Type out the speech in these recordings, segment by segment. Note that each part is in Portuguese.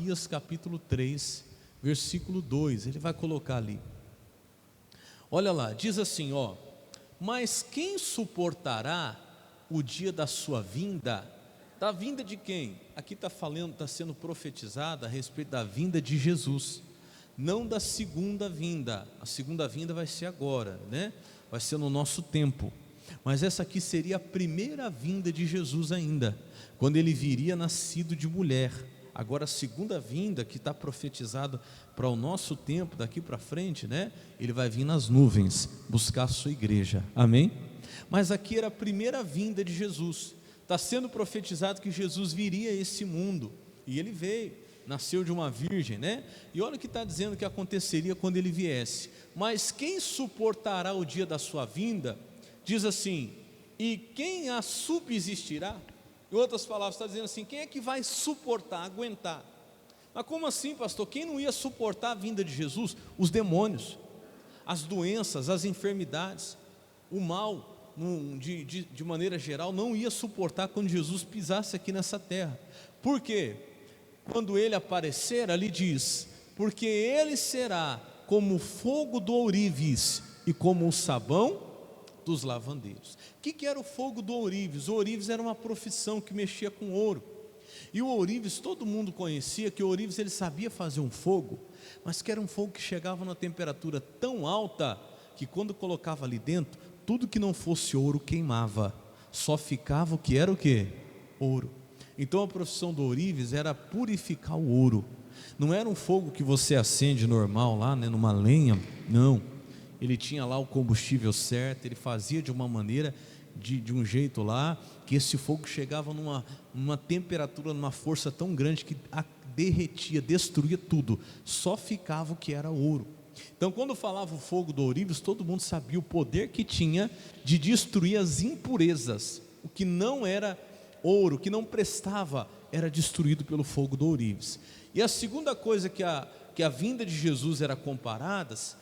Isaías capítulo 3, versículo 2, ele vai colocar ali. Olha lá, diz assim, ó: mas quem suportará o dia da sua vinda? Da vinda de quem? Aqui está falando, está sendo profetizada a respeito da vinda de Jesus, não da segunda vinda. A segunda vinda vai ser agora, né? Vai ser no nosso tempo. Mas essa aqui seria a primeira vinda de Jesus ainda, quando ele viria nascido de mulher. Agora a segunda vinda, que está profetizado para o nosso tempo, daqui para frente, né? Ele vai vir nas nuvens, buscar a sua igreja, amém? Mas aqui era a primeira vinda de Jesus. Está sendo profetizado que Jesus viria a esse mundo, e ele veio, nasceu de uma virgem, né? E olha o que está dizendo que aconteceria quando ele viesse. Mas quem suportará o dia da sua vinda? Diz assim: e quem a subsistirá? Em outras palavras, está dizendo assim: quem é que vai suportar, aguentar? Mas como assim, pastor? Quem não ia suportar a vinda de Jesus? Os demônios, as doenças, as enfermidades, o mal, de maneira geral, não ia suportar quando Jesus pisasse aqui nessa terra. Por quê? Quando ele aparecer, ali diz: porque ele será como o fogo do ourives e como o sabão dos lavandeiros. O que era o fogo do ourives? O ourives era uma profissão que mexia com ouro. E o ourives, todo mundo conhecia que o ourives ele sabia fazer um fogo, mas que era um fogo que chegava numa temperatura tão alta que quando colocava ali dentro, tudo que não fosse ouro queimava, só ficava o que era o quê? Ouro. Então a profissão do ourives era purificar o ouro. Não era um fogo que você acende normal lá, né, numa lenha, não. Ele tinha lá o combustível certo, ele fazia de uma maneira, de um jeito lá, que esse fogo chegava numa temperatura, numa força tão grande que derretia, destruía tudo, só ficava o que era ouro. Então quando falava o fogo do ourives, todo mundo sabia o poder que tinha de destruir as impurezas. O que não era ouro, o que não prestava, era destruído pelo fogo do ourives. E a segunda coisa que a vinda de Jesus era comparada,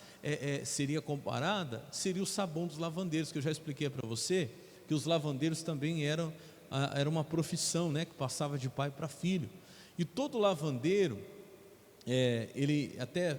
seria o sabão dos lavandeiros, que eu já expliquei para você, que os lavandeiros também era uma profissão, né, que passava de pai para filho. E todo lavandeiro, ele até,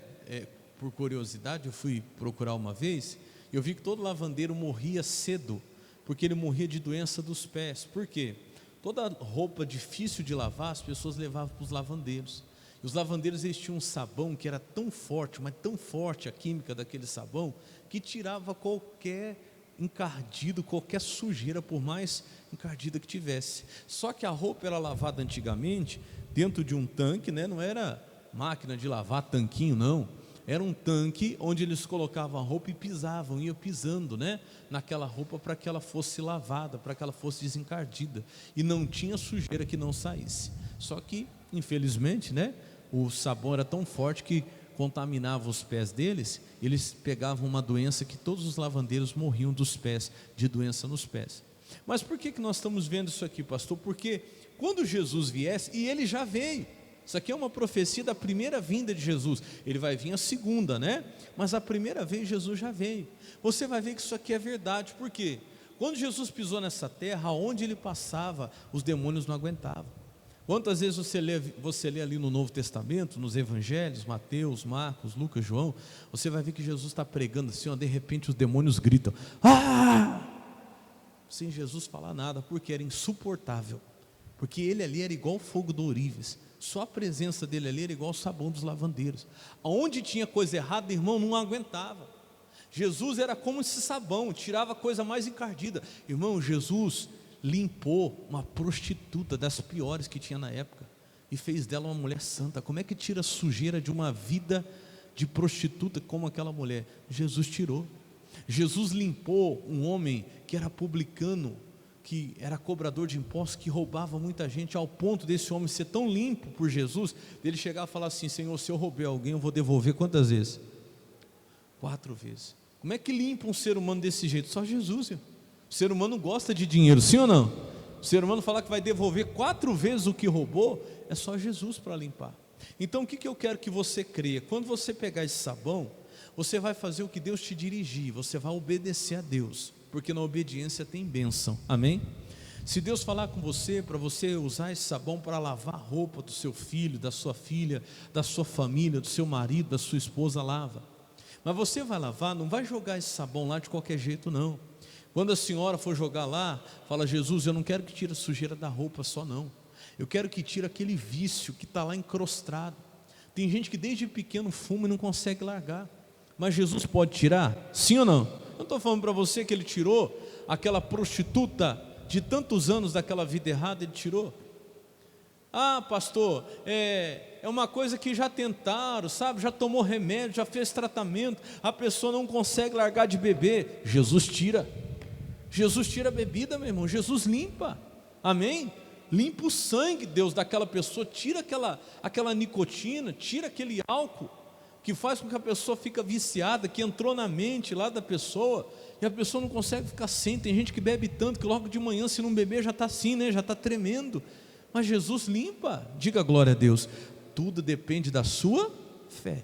por curiosidade, eu fui procurar uma vez, e eu vi que todo lavandeiro morria cedo, porque ele morria de doença dos pés. Por quê? Toda roupa difícil de lavar, as pessoas levavam para os lavandeiros. E os lavandeiros, eles tinham um sabão que era tão forte, mas tão forte a química daquele sabão, que tirava qualquer encardido, qualquer sujeira, por mais encardida que tivesse. Só que a roupa era lavada antigamente dentro de um tanque, né? Não era máquina de lavar, tanquinho, não. Era um tanque onde eles colocavam a roupa e pisavam, iam pisando, né, naquela roupa para que ela fosse lavada, para que ela fosse desencardida, e não tinha sujeira que não saísse. Só que, infelizmente, né, o sabão era tão forte que contaminava os pés deles, eles pegavam uma doença que todos os lavandeiros morriam dos pés, de doença nos pés. Mas por que nós estamos vendo isso aqui, pastor? Porque quando Jesus viesse, e ele já veio, isso aqui é uma profecia da primeira vinda de Jesus. Ele vai vir a segunda, né? Mas a primeira vez Jesus já veio. Você vai ver que isso aqui é verdade. Por quê? Quando Jesus pisou nessa terra, aonde ele passava, os demônios não aguentavam. Quantas vezes você lê ali no Novo Testamento, nos Evangelhos, Mateus, Marcos, Lucas, João, você vai ver que Jesus está pregando assim, ó, de repente os demônios gritam: ah! Sem Jesus falar nada, porque era insuportável. Porque ele ali era igual o fogo do ourives. Só a presença dele ali era igual o sabão dos lavandeiros. Aonde tinha coisa errada, irmão, não aguentava. Jesus era como esse sabão, tirava a coisa mais encardida. Irmão, Jesus limpou uma prostituta das piores que tinha na época e fez dela uma mulher santa. Como é que tira a sujeira de uma vida de prostituta como aquela mulher? Jesus tirou. Jesus limpou um homem que era publicano, que era cobrador de impostos, que roubava muita gente, ao ponto desse homem ser tão limpo por Jesus, dele chegar a falar assim: Senhor, se eu roubei alguém, eu vou devolver quantas vezes? 4 vezes. Como é que limpa um ser humano desse jeito? Só Jesus, irmão. O ser humano gosta de dinheiro, sim ou não? O ser humano falar que vai devolver 4 vezes o que roubou, é só Jesus para limpar. Então o que eu quero que você creia? Quando você pegar esse sabão, você vai fazer o que Deus te dirigir, você vai obedecer a Deus, porque na obediência tem bênção, amém? Se Deus falar com você para você usar esse sabão para lavar a roupa do seu filho, da sua filha, da sua família, do seu marido, da sua esposa, lava. Mas você vai lavar, não vai jogar esse sabão lá de qualquer jeito não. Quando a senhora for jogar lá, fala: Jesus, eu não quero que tire a sujeira da roupa só não. Eu quero que tire aquele vício que está lá encrostado. Tem gente que desde pequeno fuma e não consegue largar. Mas Jesus pode tirar? Sim ou não? Eu não estou falando para você que Ele tirou aquela prostituta de tantos anos daquela vida errada, Ele tirou. Ah, pastor, é uma coisa que já tentaram, sabe? Já tomou remédio, já fez tratamento, a pessoa não consegue largar de beber. Jesus tira. Jesus tira a bebida, meu irmão. Jesus limpa. Amém? Limpa o sangue, Deus, daquela pessoa. Tira aquela nicotina, tira aquele álcool que faz com que a pessoa fique viciada, que entrou na mente lá da pessoa, e a pessoa não consegue ficar sem. Tem gente que bebe tanto que logo de manhã, se não beber, já está assim, né? Já está tremendo. Mas Jesus limpa. Diga glória a Deus. Tudo depende da sua fé,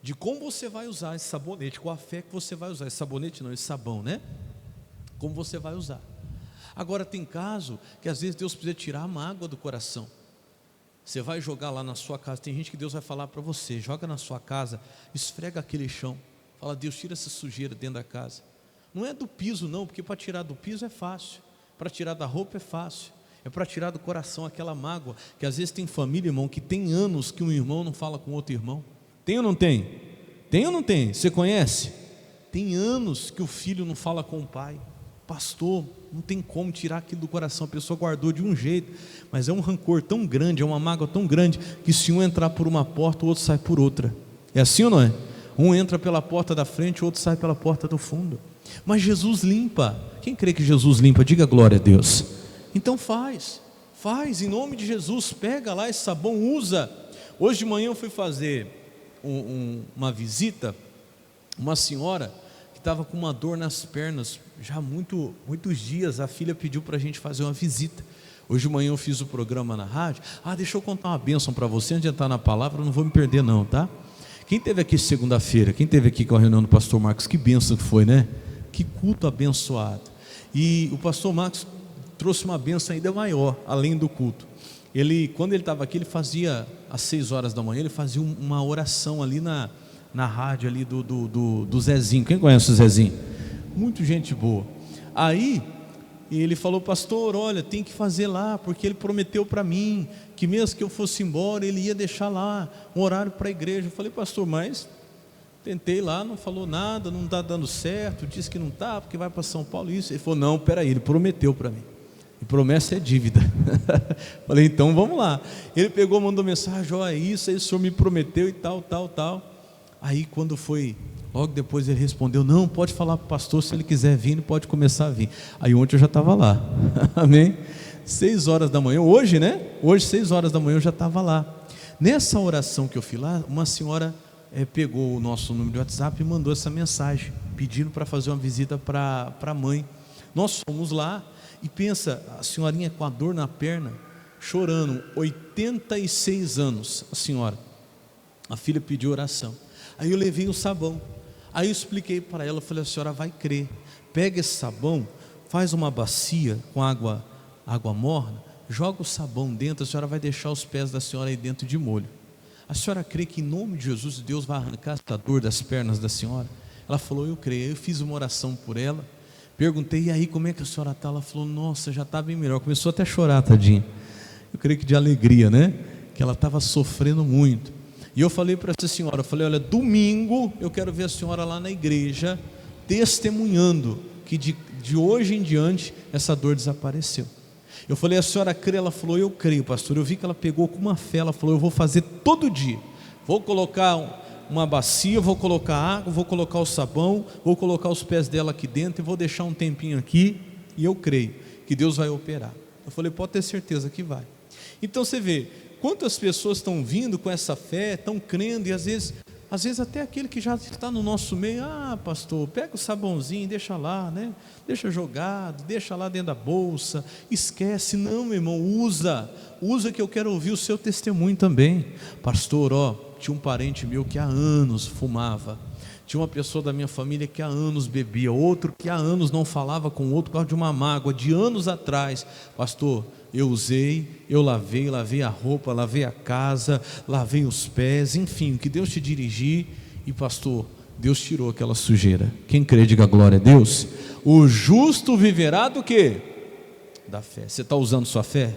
de como você vai usar esse sabonete, qual a fé que você vai usar. Esse sabonete não, esse sabão, né? Como você vai usar. Agora tem caso que às vezes Deus precisa tirar a mágoa do coração. Você vai jogar lá na sua casa, tem gente que Deus vai falar para você: joga na sua casa, esfrega aquele chão. Fala: Deus, tira essa sujeira dentro da casa. Não é do piso não, porque para tirar do piso é fácil, para tirar da roupa é fácil. É para tirar do coração aquela mágoa, que às vezes tem família, irmão, que tem anos que um irmão não fala com outro irmão. Tem ou não tem? Tem ou não tem? Você conhece? Tem anos que o filho não fala com o pai. Pastor, não tem como tirar aquilo do coração. A pessoa guardou de um jeito, mas é um rancor tão grande, é uma mágoa tão grande, que se um entrar por uma porta, o outro sai por outra. É assim ou não é? Um entra pela porta da frente, o outro sai pela porta do fundo. Mas Jesus limpa. Quem crê que Jesus limpa, diga glória a Deus. Então faz em nome de Jesus. Pega lá esse sabão, usa. Hoje de manhã eu fui fazer uma visita, uma senhora que estava com uma dor nas pernas, já há muitos dias. A filha pediu para a gente fazer uma visita. Hoje de manhã eu fiz o programa na rádio. Deixa eu contar uma bênção para você, antes de entrar na palavra, eu não vou me perder não, tá? Quem esteve aqui segunda-feira, quem esteve aqui com a reunião do pastor Marcos, que bênção que foi, né? Que culto abençoado. E o pastor Marcos trouxe uma bênção ainda maior, além do culto. Quando ele estava aqui, ele fazia, às 6 horas da manhã, ele fazia uma oração ali na rádio ali do Zezinho. Quem conhece o Zezinho? Muito gente boa. Aí, ele falou: pastor, olha, tem que fazer lá, porque ele prometeu para mim, que mesmo que eu fosse embora, ele ia deixar lá um horário para a igreja. Eu falei: pastor, mas tentei lá, não falou nada, não está dando certo, disse que não está, porque vai para São Paulo, isso. Ele falou: não, peraí, ele prometeu para mim. E promessa é dívida. Falei: então vamos lá. Ele pegou, mandou mensagem: ó, é isso, aí o senhor me prometeu e tal. Aí quando foi, logo depois ele respondeu: não, pode falar para o pastor, se ele quiser vir, ele pode começar a vir. Aí ontem eu já estava lá. Amém? 6 horas da manhã, hoje, né? Hoje 6 horas da manhã eu já estava lá. Nessa oração que eu fiz lá, uma senhora pegou o nosso número de WhatsApp e mandou essa mensagem, pedindo para fazer uma visita para a mãe. Nós fomos lá. E pensa, a senhorinha com a dor na perna, chorando, 86 anos, a senhora. A filha pediu oração. Aí eu levei o sabão. Aí eu expliquei para ela, eu falei: a senhora vai crer. Pega esse sabão, faz uma bacia com água morna, joga o sabão dentro, a senhora vai deixar os pés da senhora aí dentro de molho. A senhora crê que em nome de Jesus, Deus vai arrancar essa dor das pernas da senhora? Ela falou: eu creio. Eu fiz uma oração por ela. Perguntei: e aí, como é que a senhora está? Ela falou: nossa, já está bem melhor. Começou até a chorar, tadinha. Eu creio que de alegria, né? Que ela estava sofrendo muito. E eu falei para essa senhora, eu falei: olha, domingo eu quero ver a senhora lá na igreja, testemunhando que de hoje em diante essa dor desapareceu. Eu falei: a senhora crê? Ela falou: eu creio, pastor. Eu vi que ela pegou com uma fé. Ela falou: eu vou fazer todo dia. Vou colocar uma bacia, vou colocar água, vou colocar o sabão, vou colocar os pés dela aqui dentro e vou deixar um tempinho aqui, e eu creio que Deus vai operar. Eu falei: pode ter certeza que vai. Então você vê quantas pessoas estão vindo com essa fé, estão crendo, e às vezes até aquele que já está no nosso meio: pastor, pega o sabãozinho, deixa lá, né? Deixa jogado, deixa lá dentro da bolsa, esquece. Não, meu irmão, usa que eu quero ouvir o seu testemunho também. Pastor, tinha um parente meu que há anos fumava, Tinha uma pessoa da minha família que há anos bebia, outro que há anos não falava com o outro por causa de uma mágoa, de anos atrás. Pastor, eu usei, eu lavei a roupa, lavei a casa, lavei os pés, enfim, o que Deus te dirigir. E pastor, Deus tirou aquela sujeira. Quem crê, diga glória a Deus. O justo viverá do quê? Da fé. Você está usando sua fé?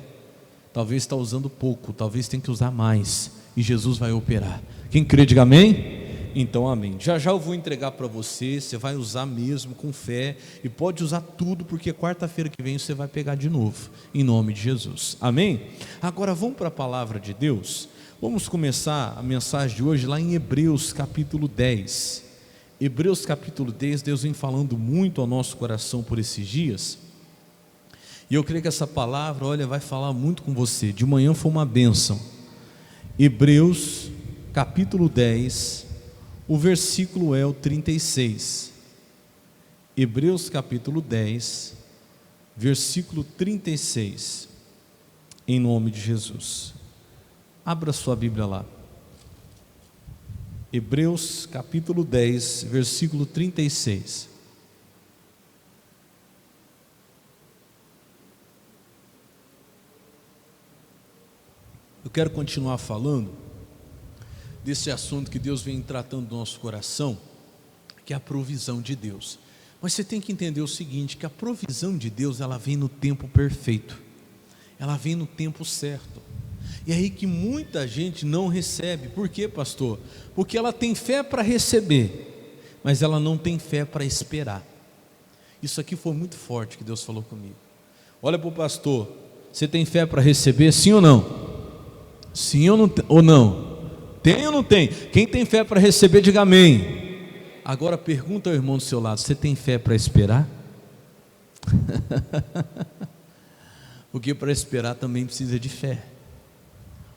Talvez está usando pouco, talvez tenha que usar mais, e Jesus vai operar. Quem crê, diga amém. Então amém. Já já eu vou entregar para você, você vai usar mesmo com fé, e pode usar tudo, porque quarta-feira que vem você vai pegar de novo, em nome de Jesus, amém? Agora vamos para a palavra de Deus. Vamos começar a mensagem de hoje lá em Hebreus capítulo 10. Hebreus capítulo 10, Deus vem falando muito ao nosso coração por esses dias, e eu creio que essa palavra, olha, vai falar muito com você. De manhã foi uma bênção. Hebreus capítulo 10, o versículo é o 36. Hebreus capítulo 10, versículo 36. Em nome de Jesus. Abra sua Bíblia lá. Hebreus capítulo 10, versículo 36. Eu quero continuar falando desse assunto que Deus vem tratando do nosso coração, que é a provisão de Deus. Mas você tem que entender o seguinte, que a provisão de Deus, ela vem no tempo perfeito, ela vem no tempo certo. E é aí que muita gente não recebe. Por quê, pastor? Porque ela tem fé para receber, mas ela não tem fé para esperar. Isso aqui foi muito forte que Deus falou comigo. Olha para o pastor, você tem fé para receber, sim ou não? Sim ou não? Tem ou não tem? Quem tem fé para receber, diga amém. Agora pergunta ao irmão do seu lado, você tem fé para esperar? Porque para esperar também precisa de fé.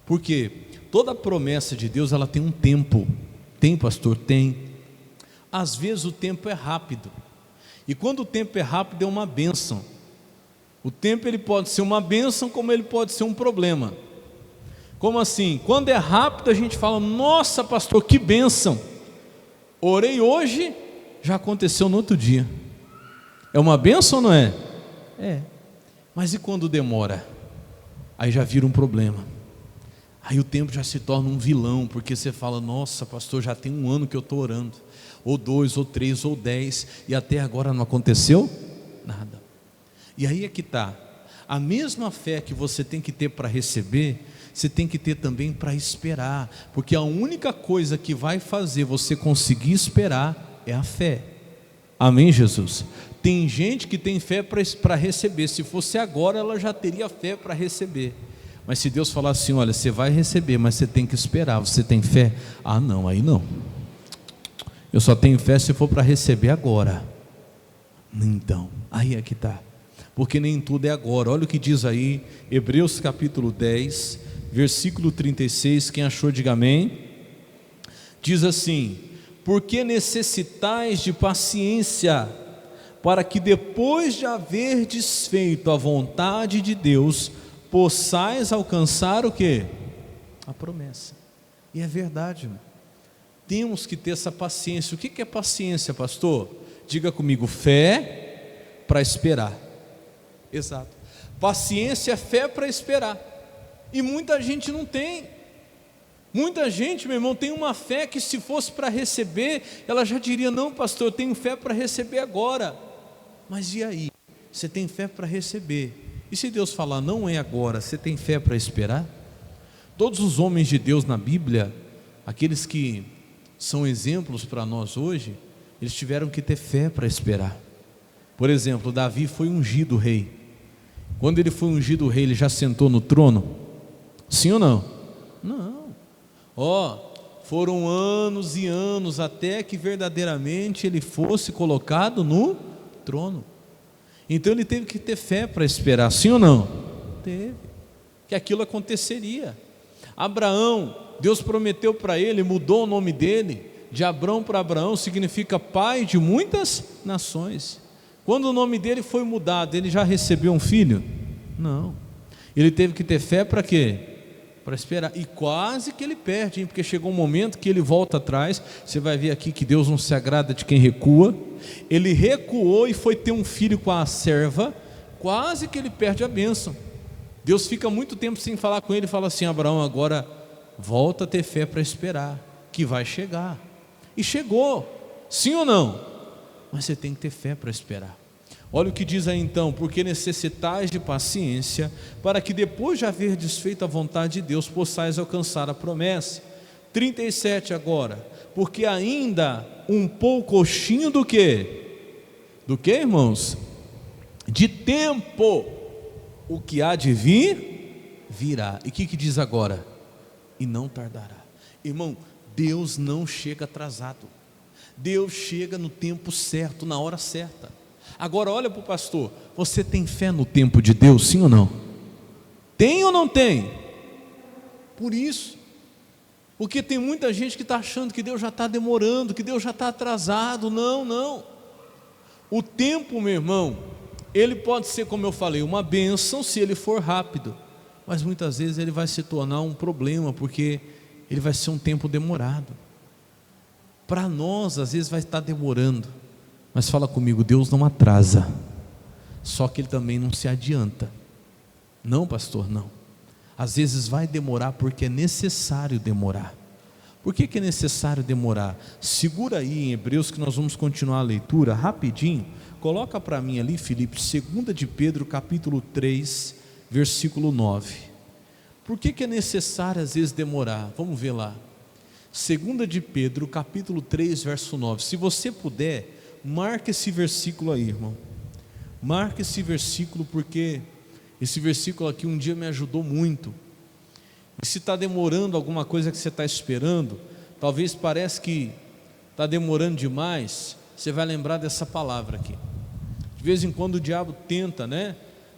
Porque toda promessa de Deus, ela tem um tempo. Tem, pastor? Tem. Às vezes o tempo é rápido, e quando o tempo é rápido é uma bênção. O tempo, ele pode ser uma bênção, como ele pode ser um problema. Como assim? Quando é rápido a gente fala, nossa pastor, que bênção, orei hoje, já aconteceu no outro dia. É uma bênção ou não é? É. Mas e quando demora? Aí já vira um problema. Aí o tempo já se torna um vilão, porque você fala, nossa pastor, já tem um ano que eu estou orando, ou 2, ou 3, ou 10, e até agora não aconteceu nada. E aí é que está, a mesma fé que você tem que ter para receber, você tem que ter também para esperar, porque a única coisa que vai fazer você conseguir esperar é a fé. Amém, Jesus? Tem gente que tem fé para receber, se fosse agora ela já teria fé para receber. Mas se Deus falar assim, olha, você vai receber, mas você tem que esperar, você tem fé? Ah não, aí não. Eu só tenho fé se for para receber agora. Então, aí é que está. Porque nem tudo é agora. Olha o que diz aí, Hebreus capítulo 10, versículo 36, quem achou diga amém. Diz assim, porque necessitais de paciência, para que depois de haver desfeito a vontade de Deus, possais alcançar o quê? A promessa. E é verdade, irmão. Temos que ter essa paciência. O que é paciência, pastor? Diga comigo, fé para esperar. Exato. Paciência é fé para esperar. E muita gente não tem. Muita gente, meu irmão, tem uma fé que se fosse para receber, ela já diria, não pastor, eu tenho fé para receber agora. Mas e aí? Você tem fé para receber, e se Deus falar não é agora, você tem fé para esperar? Todos os homens de Deus na Bíblia, aqueles que são exemplos para nós hoje, eles tiveram que ter fé para esperar. Por exemplo, Davi foi ungido rei. Quando ele foi ungido rei, ele já sentou no trono? Sim ou não? Não. Foram anos e anos até que verdadeiramente ele fosse colocado no trono. Então ele teve que ter fé para esperar, sim ou não? Teve, que aquilo aconteceria. Abraão, Deus prometeu para ele, mudou o nome dele, de Abrão para Abraão, significa pai de muitas nações. Quando o nome dele foi mudado, ele já recebeu um filho? Não. Ele teve que ter fé para quê? para esperar. E quase que ele perde, hein? Porque chegou um momento que ele volta atrás. Você vai ver aqui que Deus não se agrada de quem recua. Ele recuou e foi ter um filho com a serva. Quase que ele perde a bênção. Deus fica muito tempo sem falar com ele e fala assim: Abraão, agora volta a ter fé para esperar, que vai chegar. E chegou, sim ou não? Mas você tem que ter fé para esperar. Olha o que diz aí então: porque necessitais de paciência, para que depois de haver desfeito a vontade de Deus, possais alcançar a promessa. 37 agora: porque ainda um poucochinho do quê? Do que, irmãos? De tempo, o que há de vir, virá. E o que diz agora? E não tardará. Irmão, Deus não chega atrasado. Deus chega no tempo certo, na hora certa. Agora olha para o pastor: você tem fé no tempo de Deus, sim ou não? Tem ou não tem? Por isso, porque tem muita gente que está achando que Deus já está demorando, que Deus já está atrasado. Não, não. O tempo, meu irmão, ele pode ser, como eu falei, uma bênção se ele for rápido, mas muitas vezes ele vai se tornar um problema, porque ele vai ser um tempo demorado. Para nós, às vezes vai estar demorando, mas fala comigo, Deus não atrasa, só que Ele também não se adianta. Não, pastor, não. Às vezes vai demorar porque é necessário demorar. Por que é necessário demorar? Segura aí em Hebreus que nós vamos continuar a leitura rapidinho. Coloca para mim ali, Filipe, 2 de Pedro capítulo 3, versículo 9. Por que é necessário às vezes demorar? Vamos ver lá. 2 de Pedro capítulo 3, verso 9. Se você puder, marca esse versículo aí, irmão. Marca esse versículo, porque esse versículo aqui um dia me ajudou muito. E se está demorando alguma coisa que você está esperando, talvez parece que está demorando demais, você vai lembrar dessa palavra aqui. De vez em quando o diabo tenta, né?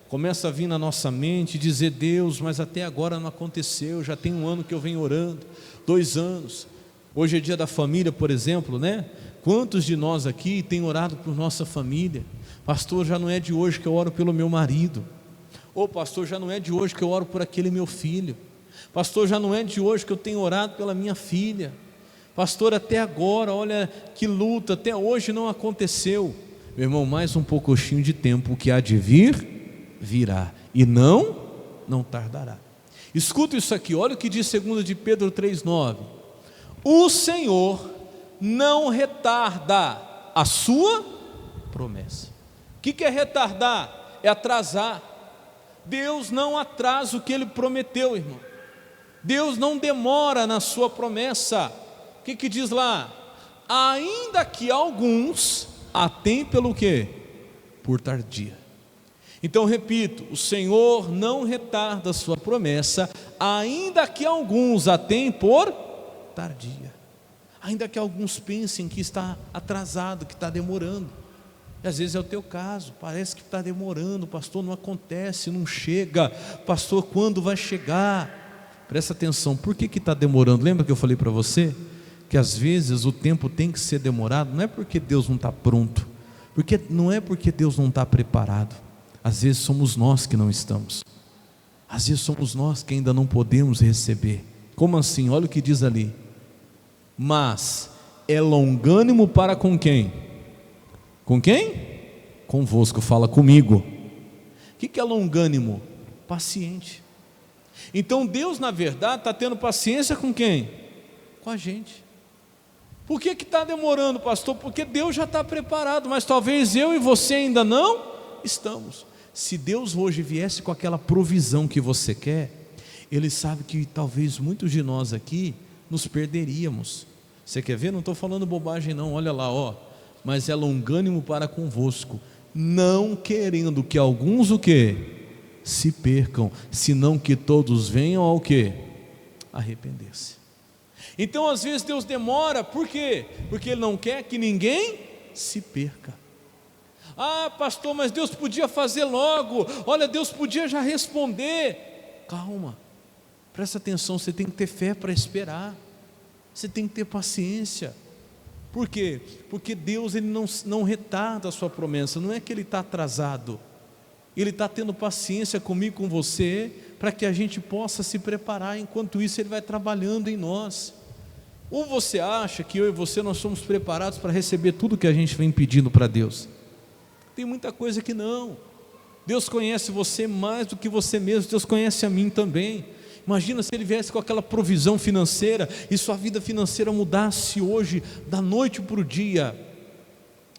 Começa a vir na nossa mente, dizer: Deus, mas até agora não aconteceu, já tem 1 ano que eu venho orando, 2 anos, hoje é dia da família, por exemplo, né? Quantos de nós aqui têm orado por nossa família? Pastor, já não é de hoje que eu oro pelo meu marido. Ô pastor, já não é de hoje que eu oro por aquele meu filho. Pastor, já não é de hoje que eu tenho orado pela minha filha. Pastor, até agora, olha que luta, até hoje não aconteceu. Meu irmão, mais um pouquinho de tempo, o que há de vir, virá, e não tardará. Escuta isso aqui, olha o que diz 2 de Pedro 3,9. O Senhor não retarda a sua promessa. O que é retardar? É atrasar. Deus não atrasa o que Ele prometeu, irmão. Deus não demora na sua promessa. O que diz lá? Ainda que alguns a têm pelo quê? Por tardia. Então repito, o Senhor não retarda a sua promessa, ainda que alguns a têm por tardia. Ainda que alguns pensem que está atrasado, que está demorando. E às vezes é o teu caso, parece que está demorando, pastor, não acontece, não chega. Pastor, quando vai chegar? Presta atenção, por que está demorando? Lembra que eu falei para você? Que às vezes o tempo tem que ser demorado, não é porque Deus não está pronto, não é porque Deus não está preparado. Às vezes somos nós que não estamos. Às vezes somos nós que ainda não podemos receber. Como assim? Olha o que diz ali. Mas é longânimo para com quem? Com quem? Convosco, fala comigo. O que é longânimo? Paciente. Então Deus, na verdade, está tendo paciência com quem? Com a gente. Por que está demorando, pastor? Porque Deus já está preparado, mas talvez eu e você ainda não estamos. Se Deus hoje viesse com aquela provisão que você quer, Ele sabe que talvez muitos de nós aqui nos perderíamos. Você quer ver? Não estou falando bobagem não, olha lá, ó. Mas é longânimo para convosco, não querendo que alguns o quê? Se percam, senão que todos venham ao quê? Arrepender-se. Então às vezes Deus demora, por quê? Porque Ele não quer que ninguém se perca. Ah pastor, mas Deus podia fazer logo, olha, Deus podia já responder. Calma, presta atenção, você tem que ter fé para esperar, você tem que ter paciência. Por quê? Porque Deus Ele não retarda a sua promessa, não é que Ele está atrasado, Ele está tendo paciência comigo, com você, para que a gente possa se preparar. Enquanto isso, Ele vai trabalhando em nós. Ou você acha que eu e você nós somos preparados para receber tudo que a gente vem pedindo para Deus? Tem muita coisa que não. Deus conhece você mais do que você mesmo, Deus conhece a mim também. Imagina se Ele viesse com aquela provisão financeira e sua vida financeira mudasse hoje, da noite para o dia.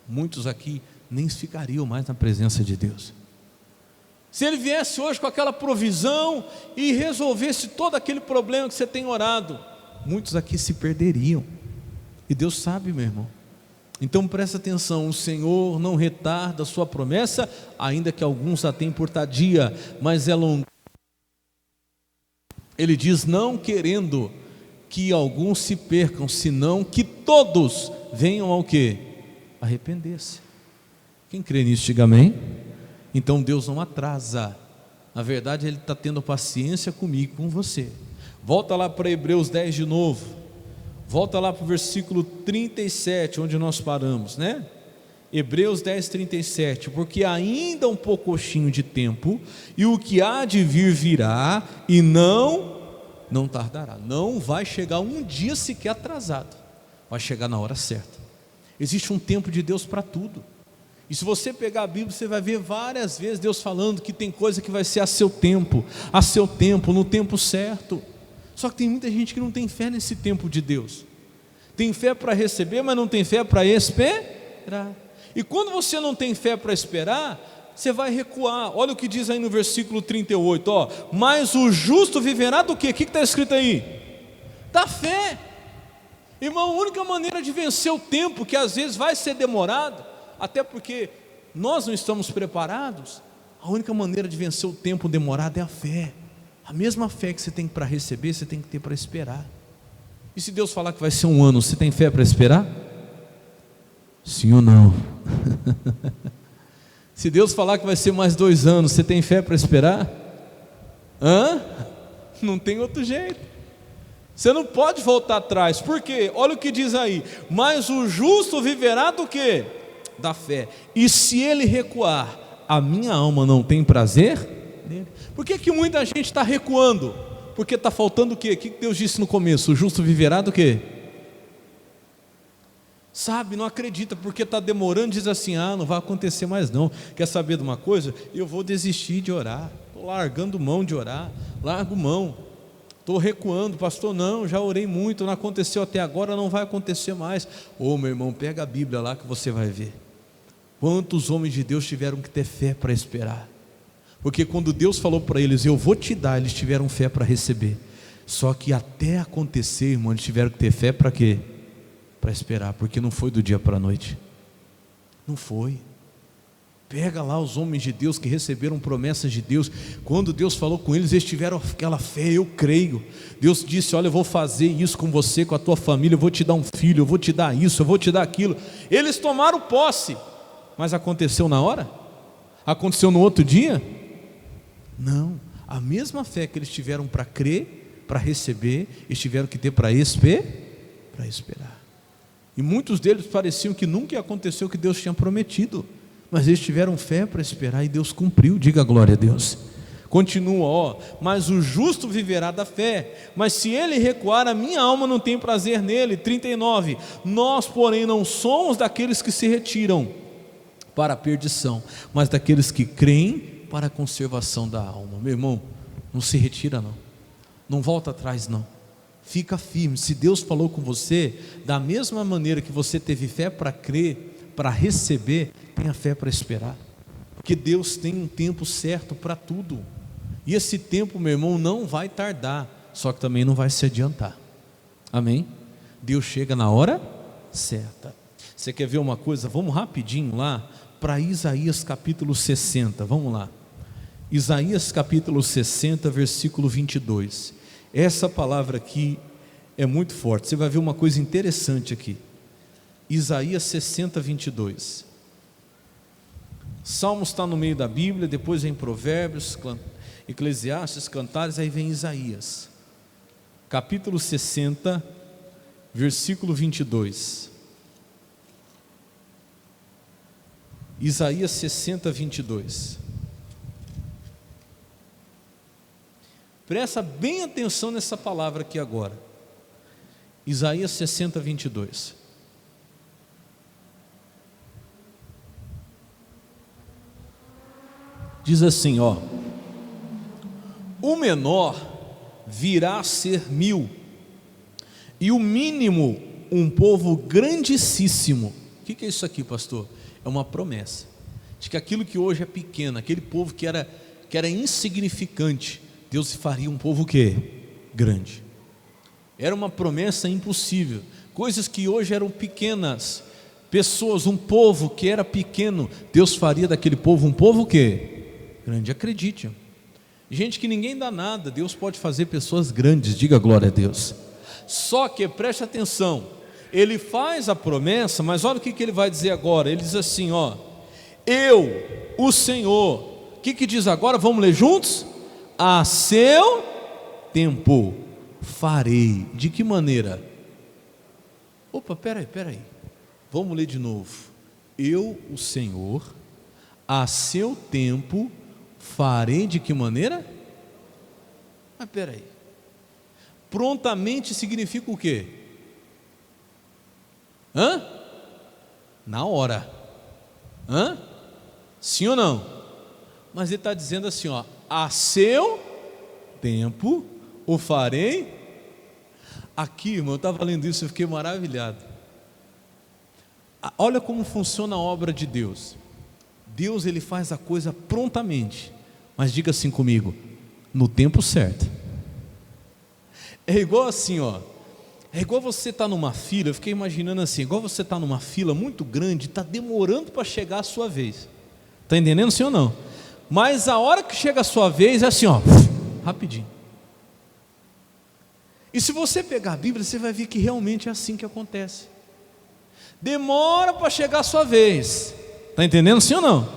Muitos aqui nem ficariam mais na presença de Deus. Se Ele viesse hoje com aquela provisão e resolvesse todo aquele problema que você tem orado, muitos aqui se perderiam. E Deus sabe, meu irmão. Então presta atenção, o Senhor não retarda a sua promessa, ainda que alguns a tenham por tardia, mas é longa. Ele diz, não querendo que alguns se percam, senão que todos venham ao quê? Arrepender-se. Quem crê nisso, diga amém. Então Deus não atrasa, na verdade Ele está tendo paciência comigo e com você. Volta lá para Hebreus 10 de novo, volta lá para o versículo 37, onde nós paramos, né? Hebreus 10, 37, porque ainda um pouquinho de tempo, e o que há de vir virá, e não tardará, não vai chegar um dia sequer atrasado, vai chegar na hora certa. Existe um tempo de Deus para tudo. E se você pegar a Bíblia, você vai ver várias vezes Deus falando que tem coisa que vai ser a seu tempo, no tempo certo. Só que tem muita gente que não tem fé nesse tempo de Deus. Tem fé para receber, mas não tem fé para esperar. E quando você não tem fé para esperar, você vai recuar. Olha o que diz aí no versículo 38, ó. Mas o justo viverá do quê? O que está escrito aí? Da fé. Irmão, a única maneira de vencer o tempo, que às vezes vai ser demorado, até porque nós não estamos preparados, a única maneira de vencer o tempo demorado é a fé. A mesma fé que você tem para receber, você tem que ter para esperar. E se Deus falar que vai ser um ano, você tem fé para esperar? Sim ou não? Se Deus falar que vai ser mais 2 anos, você tem fé para esperar? Não tem outro jeito. Você não pode voltar atrás. Por quê? Olha o que diz aí. Mas o justo viverá do quê? Da fé. E se ele recuar, a minha alma não tem prazer nele. Por que muita gente está recuando? Porque está faltando o quê? O que Deus disse no começo? O justo viverá do quê? Sabe, não acredita, porque está demorando, diz assim, não vai acontecer mais não. Quer saber de uma coisa? Eu vou desistir de orar, estou largando mão de orar, largo mão, estou recuando, pastor, não, já orei muito, não aconteceu até agora, não vai acontecer mais. Meu irmão, pega a Bíblia lá que você vai ver. Quantos homens de Deus tiveram que ter fé para esperar? Porque quando Deus falou para eles, eu vou te dar, eles tiveram fé para receber. Só que até acontecer, irmão, eles tiveram que ter fé para quê? Para esperar, porque não foi do dia para a noite. Não foi. Pega lá os homens de Deus que receberam promessas de Deus. Quando Deus falou com eles, eles tiveram aquela fé, eu creio. Deus disse, olha, eu vou fazer isso com você, com a tua família, eu vou te dar um filho, eu vou te dar isso, eu vou te dar aquilo. Eles tomaram posse, mas aconteceu na hora? Aconteceu no outro dia? Não, a mesma fé que eles tiveram para crer, para receber, eles tiveram que ter para esperar. E muitos deles pareciam que nunca ia acontecer o que Deus tinha prometido, mas eles tiveram fé para esperar e Deus cumpriu. Diga glória a Deus. Continua, mas o justo viverá da fé, mas se ele recuar, a minha alma não tem prazer nele. 39, nós porém não somos daqueles que se retiram para a perdição, mas daqueles que creem para a conservação da alma. Meu irmão, não se retira não volta atrás não, fica firme. Se Deus falou com você, da mesma maneira que você teve fé para crer, para receber, tenha fé para esperar, porque Deus tem um tempo certo para tudo, e esse tempo, meu irmão, não vai tardar, só que também não vai se adiantar, amém? Deus chega na hora certa. Você quer ver uma coisa? Vamos rapidinho lá para Isaías capítulo 60, vamos lá. Isaías capítulo 60, versículo 22. Essa palavra aqui é muito forte. Você vai ver uma coisa interessante aqui. Isaías 60, 22. Salmos está no meio da Bíblia, depois vem Provérbios, Eclesiastes, Cantares, aí vem Isaías. Capítulo 60, versículo 22. Isaías 60, 22. Presta bem atenção nessa palavra aqui agora. Isaías 60, 22. Diz assim, ó: o menor virá a ser 1000, e o mínimo um povo grandíssimo. O que é isso aqui, pastor? É uma promessa de que aquilo que hoje é pequeno, aquele povo que era insignificante, Deus faria um povo que grande. Era uma promessa impossível. Coisas que hoje eram pequenas, pessoas, um povo que era pequeno, Deus faria daquele povo um povo que grande. Acredite, gente que ninguém dá nada, Deus pode fazer pessoas grandes. Diga glória a Deus. Só que preste atenção, Ele faz a promessa, mas olha o que Ele vai dizer agora. Ele diz assim, ó: eu, o Senhor. O que diz agora? Vamos ler juntos? A seu tempo farei. De que maneira? Opa, peraí. Vamos ler de novo. Eu, o Senhor, a seu tempo farei. De que maneira? Mas peraí. Prontamente significa o quê? Na hora. Sim ou não? Mas ele está dizendo assim, ó: a seu tempo o farei. Aqui, irmão, eu estava lendo isso, eu fiquei maravilhado. Olha como funciona a obra de Deus. Deus, Ele faz a coisa prontamente, mas diga assim comigo: no tempo certo. É igual assim, ó. É igual você estar numa fila. Eu fiquei imaginando assim, igual você estar numa fila muito grande, está demorando para chegar a sua vez. Está entendendo, sim ou não? Mas a hora que chega a sua vez é assim, ó, rapidinho. E se você pegar a Bíblia, você vai ver que realmente é assim que acontece. Demora para chegar a sua vez. Está entendendo, sim ou não?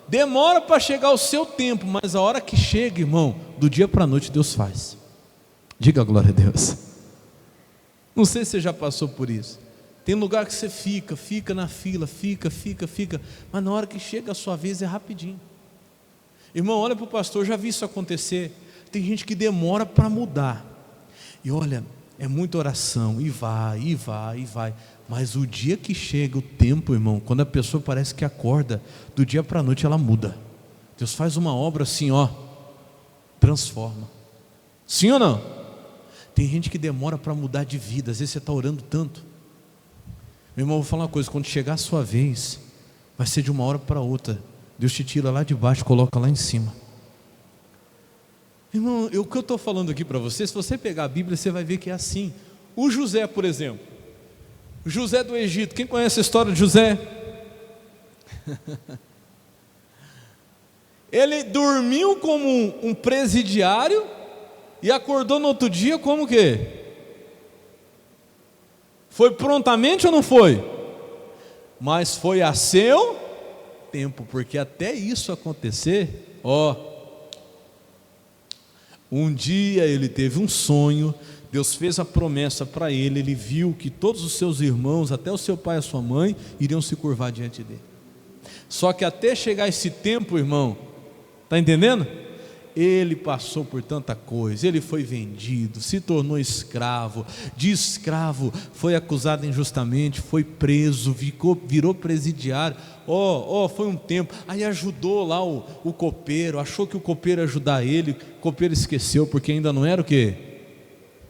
Demora para chegar o seu tempo, mas a hora que chega, irmão, do dia para a noite Deus faz. Diga glória a Deus. Não sei se você já passou por isso. Tem lugar que você fica na fila, fica, mas na hora que chega a sua vez é rapidinho. Irmão, olha para o pastor, eu já vi isso acontecer. Tem gente que demora para mudar. E olha, é muita oração, e vai. Mas o dia que chega o tempo, irmão, quando a pessoa parece que acorda, do dia para a noite ela muda. Deus faz uma obra assim, ó, transforma. Sim ou não? Tem gente que demora para mudar de vida. Às vezes você está orando tanto. Meu irmão, vou falar uma coisa: quando chegar a sua vez, vai ser de uma hora para outra. Deus te tira lá de baixo, coloca lá em cima. Irmão, o que eu estou falando aqui para você, se você pegar a Bíblia, você vai ver que é assim. O José, por exemplo, José do Egito, quem conhece a história de José? Ele dormiu como um presidiário e acordou no outro dia como o quê? Foi prontamente ou não foi? Mas foi a seu tempo, porque até isso acontecer, ó, um dia ele teve um sonho, Deus fez a promessa para ele, ele viu que todos os seus irmãos, até o seu pai e a sua mãe, iriam se curvar diante dele. Só que até chegar esse tempo, irmão, está entendendo? Ele passou por tanta coisa, ele foi vendido, se tornou escravo, de escravo foi acusado injustamente, foi preso, virou presidiário, foi um tempo, aí ajudou lá o copeiro, achou que o copeiro ia ajudar ele, o copeiro esqueceu, porque ainda não era o quê?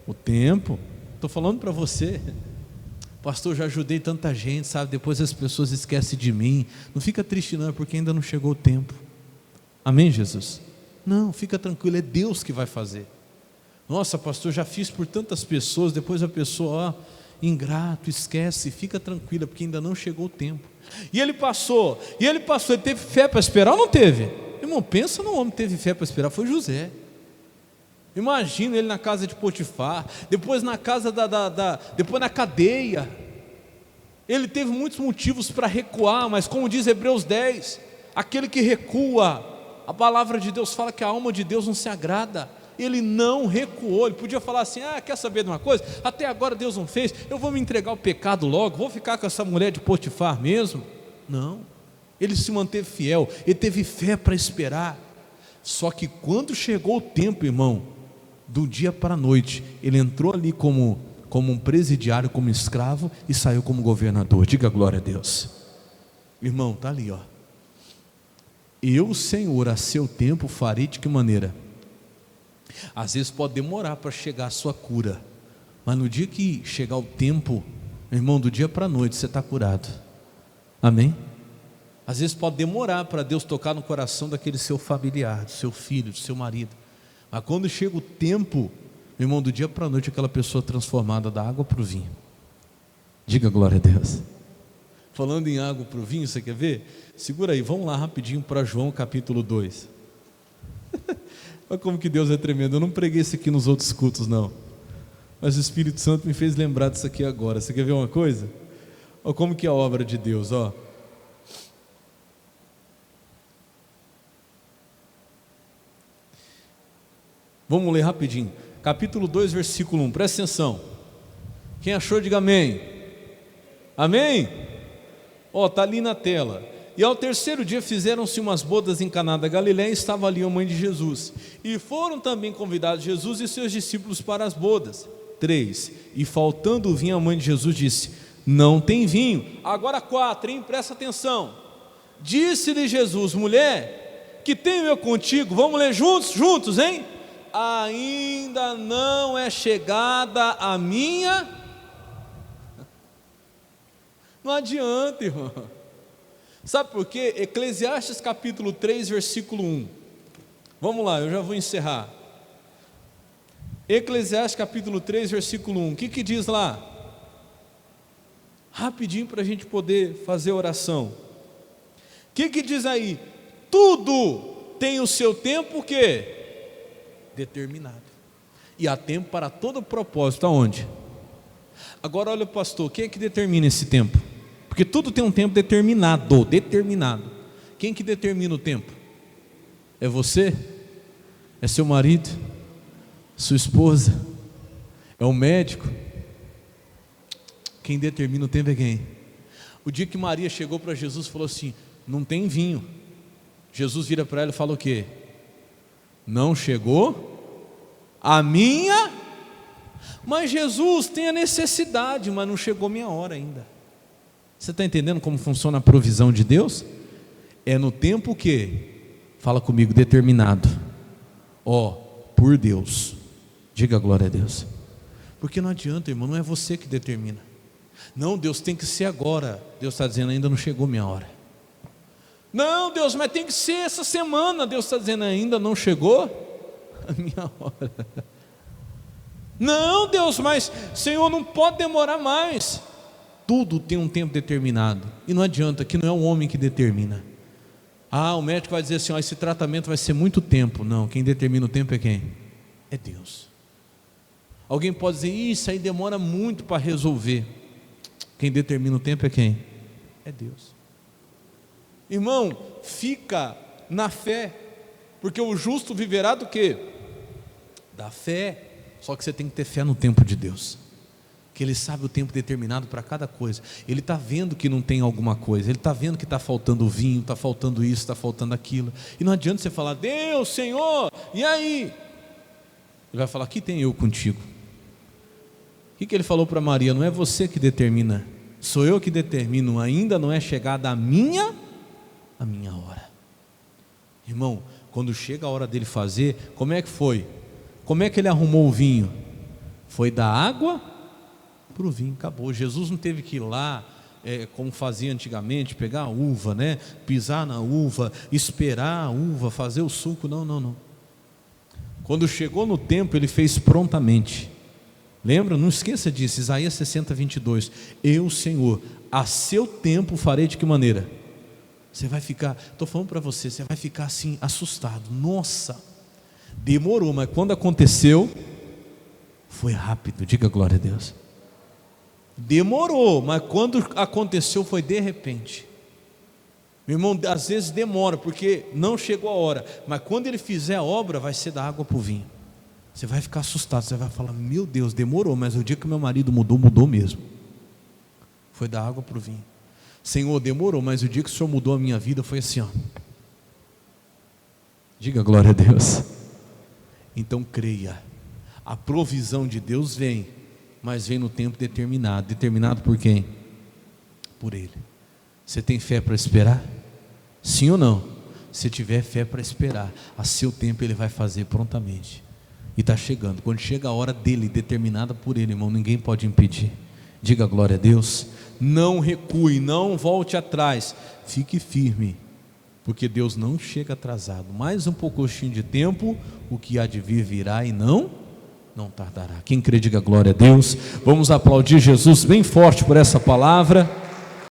O tempo. Estou falando para você, pastor, já ajudei tanta gente, sabe, depois as pessoas esquecem de mim. Não fica triste não, porque ainda não chegou o tempo. Amém, Jesus? Não, fica tranquilo, é Deus que vai fazer. Nossa, pastor, já fiz por tantas pessoas, depois a pessoa, ingrato, esquece. Fica tranquila, porque ainda não chegou o tempo. E ele passou, ele teve fé para esperar ou não teve? Irmão, pensa no homem que teve fé para esperar, foi José. Imagina ele na casa de Potifar, depois na casa depois na cadeia. Ele teve muitos motivos para recuar, mas como diz Hebreus 10, aquele que recua, a palavra de Deus fala que a alma de Deus não se agrada. Ele não recuou. Ele podia falar assim: quer saber de uma coisa? Até agora Deus não fez, eu vou me entregar ao pecado logo, vou ficar com essa mulher de Potifar mesmo. Não, ele se manteve fiel, ele teve fé para esperar. Só que quando chegou o tempo, irmão, Do dia para a noite, ele entrou ali como um presidiário, como escravo, e saiu como governador. Diga glória a Deus. Irmão, está ali, ó. Eu, Senhor, a seu tempo farei de que maneira? Às vezes pode demorar para chegar a sua cura, mas no dia que chegar o tempo, irmão, do dia para a noite você está curado. Amém? Às vezes pode demorar para Deus tocar no coração daquele seu familiar, do seu filho, do seu marido, mas quando chega o tempo, irmão, do dia para a noite, aquela pessoa transformada da água para o vinho. Diga glória a Deus. Falando em água para o vinho, você quer ver? Segura aí, vamos lá rapidinho para João capítulo 2. Olha como que Deus é tremendo. Eu não preguei isso aqui nos outros cultos não, mas o Espírito Santo me fez lembrar disso aqui agora. Você quer ver uma coisa? Olha como que é a obra de Deus, ó. Vamos ler rapidinho, capítulo 2, versículo 1, presta atenção. Quem achou, diga amém. Amém? Ó, está ali na tela. E ao terceiro dia fizeram-se umas bodas em Caná da Galiléia, e estava ali a mãe de Jesus. E foram também convidados Jesus e seus discípulos para as bodas. 3. E faltando o vinho, a mãe de Jesus disse: não tem vinho. Agora 4, hein? Presta atenção. Disse-lhe Jesus: mulher, que tenho eu contigo? Vamos ler juntos, hein? Ainda não é chegada a minha. Não adianta, irmão. Sabe por quê? Eclesiastes capítulo 3, versículo 1. Vamos lá, eu já vou encerrar. Eclesiastes capítulo 3, versículo 1. O que diz lá? Rapidinho para a gente poder fazer oração. O que diz aí? Tudo tem o seu tempo, o quê? Determinado. E há tempo para todo propósito. Aonde? Agora olha, pastor, quem é que determina esse tempo? Porque tudo tem um tempo determinado. Quem que determina o tempo? É você? É seu marido? Sua esposa? É o médico? Quem determina o tempo é quem? O dia que Maria chegou para Jesus e falou assim: não tem vinho. Jesus vira para ela e fala o quê? Não chegou a minha. Mas Jesus tem a necessidade, mas não chegou minha hora ainda. Você está entendendo como funciona a provisão de Deus? É no tempo que, fala comigo, determinado, ó, por Deus. Diga glória a Deus. Porque não adianta, irmão, não é você que determina. Não, Deus tem que ser agora. Deus está dizendo: ainda não chegou minha hora. Não, Deus, mas tem que ser essa semana. Deus está dizendo: ainda não chegou a minha hora. Não, Deus, mas Senhor, não pode demorar mais. Tudo tem um tempo determinado. E não adianta, que não é o homem que determina. Ah, o médico vai dizer assim: ó, esse tratamento vai ser muito tempo. Não, quem determina o tempo é quem? É Deus. Alguém pode dizer: isso aí demora muito para resolver. Quem determina o tempo é quem? É Deus. Irmão, fica na fé, porque o justo viverá do quê? Da fé. Só que você tem que ter fé no tempo de Deus, que Ele sabe o tempo determinado para cada coisa. Ele está vendo que não tem alguma coisa, Ele está vendo que está faltando vinho, está faltando isso, está faltando aquilo. E não adianta você falar: Deus, Senhor, e aí? Ele vai falar: aqui tem eu contigo. O que Ele falou para Maria? Não é você que determina, sou eu que determino. Ainda não é chegada a minha hora. Irmão, quando chega a hora dele fazer, como é que foi? Como é que ele arrumou o vinho? Foi da água para o vinho, acabou. Jesus não teve que ir lá, como fazia antigamente, pegar a uva, né? Pisar na uva, esperar a uva, fazer o suco. Não. Quando chegou no tempo, ele fez prontamente. Lembra? Não esqueça disso. Isaías 60, 22. Eu, Senhor, a seu tempo farei de que maneira? Você vai ficar, estou falando para você, você vai ficar assim, assustado. Nossa, demorou, mas quando aconteceu, foi rápido. Diga glória a Deus. Demorou, mas quando aconteceu, foi de repente. Meu irmão, às vezes demora, porque não chegou a hora, mas quando ele fizer a obra, vai ser da água para o vinho. Você vai ficar assustado, você vai falar: meu Deus, demorou, mas o dia que meu marido mudou mesmo. Foi da água para o vinho. Senhor, demorou, mas o dia que o Senhor mudou a minha vida foi assim, ó. Diga glória a Deus. Então creia, A provisão de Deus vem, mas vem no tempo determinado. Determinado por quem? Por Ele. Você tem fé para esperar? Sim ou não? Se tiver fé para esperar, a seu tempo Ele vai fazer prontamente. E está chegando. Quando chega a hora dele, determinada por Ele, irmão, ninguém pode impedir. Diga glória a Deus. Não recue, não volte atrás. Fique firme, porque Deus não chega atrasado. Mais um pouquinho de tempo, o que há de vir virá e não tardará. Quem crê, diga glória a Deus. Vamos aplaudir Jesus bem forte por essa palavra.